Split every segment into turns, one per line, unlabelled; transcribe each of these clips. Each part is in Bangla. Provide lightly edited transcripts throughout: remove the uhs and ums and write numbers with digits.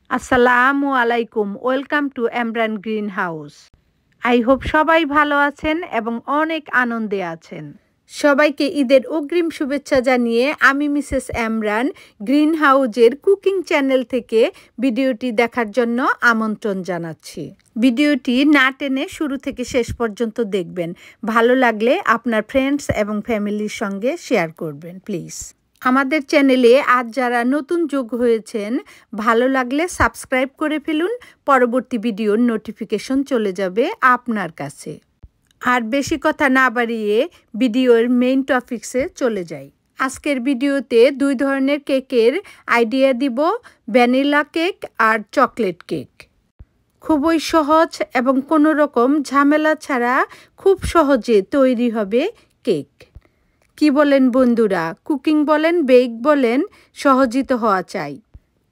আসসালামু আলাইকুম। Welcome to Emran green house. I hope সবাই ভালো আছেন এবং অনেক আনন্দে আছেন। সবাইকে ঈদের অগ্রিম শুভেচ্ছা জানিয়ে আমি মিসেস এমরান গ্রিন হাউজের কুকিং চ্যানেল থেকে ভিডিওটি দেখার জন্য আমন্ত্রণ জানাচ্ছি। ভিডিওটি না টেনে শুরু থেকে শেষ পর্যন্ত দেখবেন। ভালো লাগলে আপনার ফ্রেন্ডস এবং ফ্যামিলির সঙ্গে শেয়ার করবেন প্লিজ। আমাদের চ্যানেলে আজ যারা নতুন যোগ হয়েছেন, ভালো লাগলে সাবস্ক্রাইব করে ফেলুন। পরবর্তী ভিডিওর নোটিফিকেশন চলে যাবে আপনার কাছে। আর বেশি কথা না বাড়িয়ে ভিডিওর মেইন টপিকসে চলে যাই। আজকের ভিডিওতে দুই ধরনের কেকের আইডিয়া দিব, ভ্যানিলা কেক আর চকলেট কেক। খুবই সহজ এবং কোনো রকম ঝামেলা ছাড়া খুব সহজে তৈরি হবে কেক। কি বলেন বন্ধুরা? কুকিং বলেন, বেক বলেন, সহজই তো হওয়া চাই।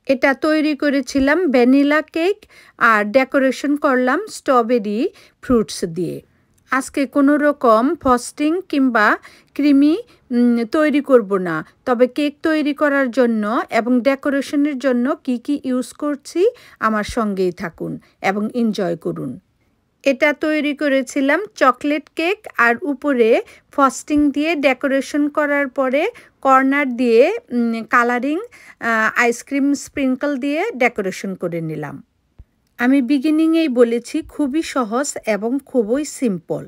এটা তৈরি করেছিলাম ভ্যানিলা কেক আর ডেকোরেশন করলাম স্ট্রবেরি ফ্রুটস দিয়ে। আজকে কোনো রকম ফ্রস্টিং কিংবা ক্রিমি তৈরি করব না, তবে কেক তৈরি করার জন্য এবং ডেকোরেশনের জন্য কি কি ইউজ করছি আমার সঙ্গেই থাকুন এবং এনজয় করুন। এটা তৈরি করেছিলাম চকলেট কেক আর উপরে ফ্রস্টিং দিয়ে ডেকোরেশন করার পরে কর্নার দিয়ে কালারিং আইসক্রিম স্প্রিঙ্কল দিয়ে ডেকোরেশন করে নিলাম। আমি বিগিনিংয়েই বলেছি খুবই সহজ এবং খুবই সিম্পল,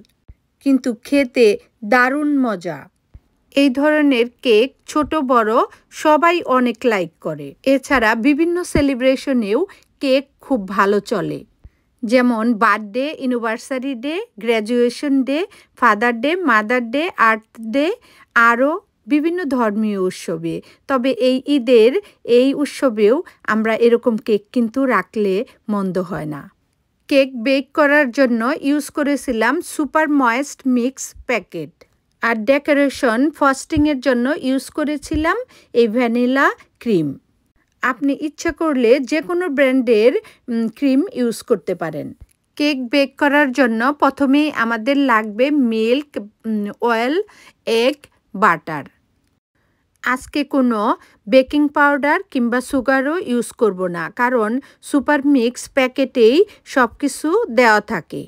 কিন্তু খেতে দারুণ মজা। এই ধরনের কেক ছোট বড় সবাই অনেক লাইক করে। এছাড়া বিভিন্ন সেলিব্রেশনেও কেক খুব ভালো চলে, যেমন birthday, anniversary day, graduation day, father day, mother day, earth day, আরও বিভিন্ন ধর্মীয় উৎসবে। তবে এই ঈদের এই উৎসবেও আমরা এরকম কেক কিন্তু রাখলে মন্দ হয় না। কেক বেক করার জন্য ইউজ করেছিলাম সুপার ময়েস্ট মিক্স প্যাকেট, আর ডেকোরেশন ফ্রস্টিংয়ের জন্য ইউজ করেছিলাম এই ভ্যানিলা ক্রিম। আপনি ইচ্ছা করলে যে কোনো ব্র্যান্ডের ক্রিম ইউজ করতে পারেন। কেক বেক করার জন্য প্রথমেই আমাদের লাগবে মিল্ক, অয়েল, এগ, বাটার। আজকে কোনো বেকিং পাউডার কিংবা সুগারও ইউজ করব না, কারণ সুপার মিক্স প্যাকেটেই সব কিছু দেওয়া থাকে।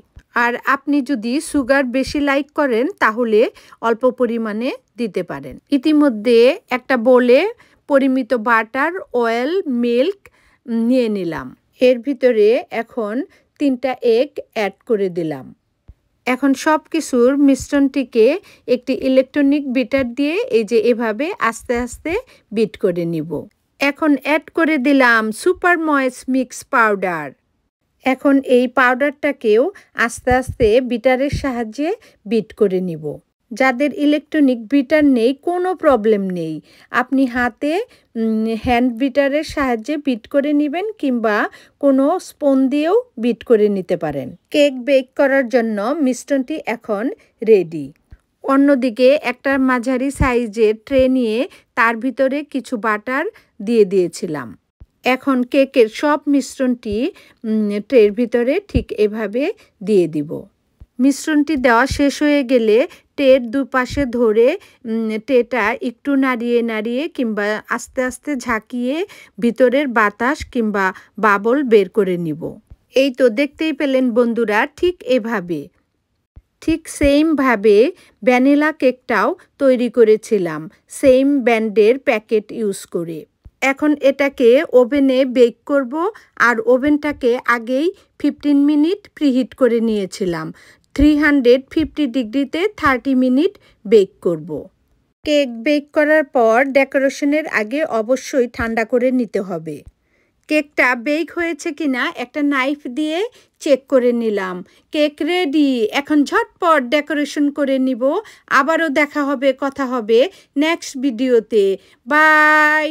আর আপনি যদি সুগার বেশি লাইক করেন তাহলে অল্প পরিমাণে দিতে পারেন। ইতিমধ্যে একটা বোলে পরিমিত বাটার, অয়েল, মিল্ক নিয়ে নিলাম। এর ভিতরে এখন 3টা এগ অ্যাড করে দিলাম। এখন সব কিছুর মিশ্রণটিকে একটি ইলেকট্রনিক বিটার দিয়ে এই যে এভাবে আস্তে আস্তে বিট করে নিব। এখন অ্যাড করে দিলাম সুপার ময়েস্ট মিক্স পাউডার। এখন এই পাউডারটাকেও আস্তে আস্তে বিটারের সাহায্যে বিট করে নিব। যাদের ইলেকট্রনিক বিটার নেই কোনো প্রবলেম নেই, আপনি হাতে হ্যান্ড বিটারের সাহায্যে বিট করে নেবেন কিংবা কোনো স্পুন দিয়েও বিট করে নিতে পারেন। কেক বেক করার জন্য মিশ্রণটি এখন রেডি। অন্যদিকে একটা মাঝারি সাইজের ট্রে নিয়ে তার ভিতরে কিছু বাটার দিয়ে দিয়েছিলাম। এখন কেকের সব মিশ্রণটি ট্রের ভিতরে ঠিক এভাবে দিয়ে দিব। মিশ্রণটি দেওয়া শেষ হয়ে গেলে ট্রের দুপাশে ধরে ট্রেটা একটু নাড়িয়ে নাড়িয়ে কিংবা আস্তে আস্তে ঝাঁকিয়ে ভিতরের বাতাস কিংবা বাবল বের করে নিব। এই তো দেখতেই পেলেন বন্ধুরা, ঠিক এভাবে, ঠিক সেমভাবে ভ্যানিলা কেকটাও তৈরি করেছিলাম সেম ব্র্যান্ডের প্যাকেট ইউজ করে। এখন এটাকে ওভেনে বেক করব, আর ওভেনটাকে আগেই 15 মিনিট প্রিহিট করে নিয়েছিলাম। 350 ডিগ্রিতে 30 মিনিট বেক করব। কেক বেক করার পর ডেকোরেশনের আগে অবশ্যই ঠান্ডা করে নিতে হবে। কেকটা বেক হয়েছে কিনা একটা নাইফ দিয়ে চেক করে নিলাম। Cake ready. এখন ঝটপট ডেকোরেশন করে নিব। আবারও দেখা হবে, কথা হবে নেক্সট ভিডিওতে। বাই।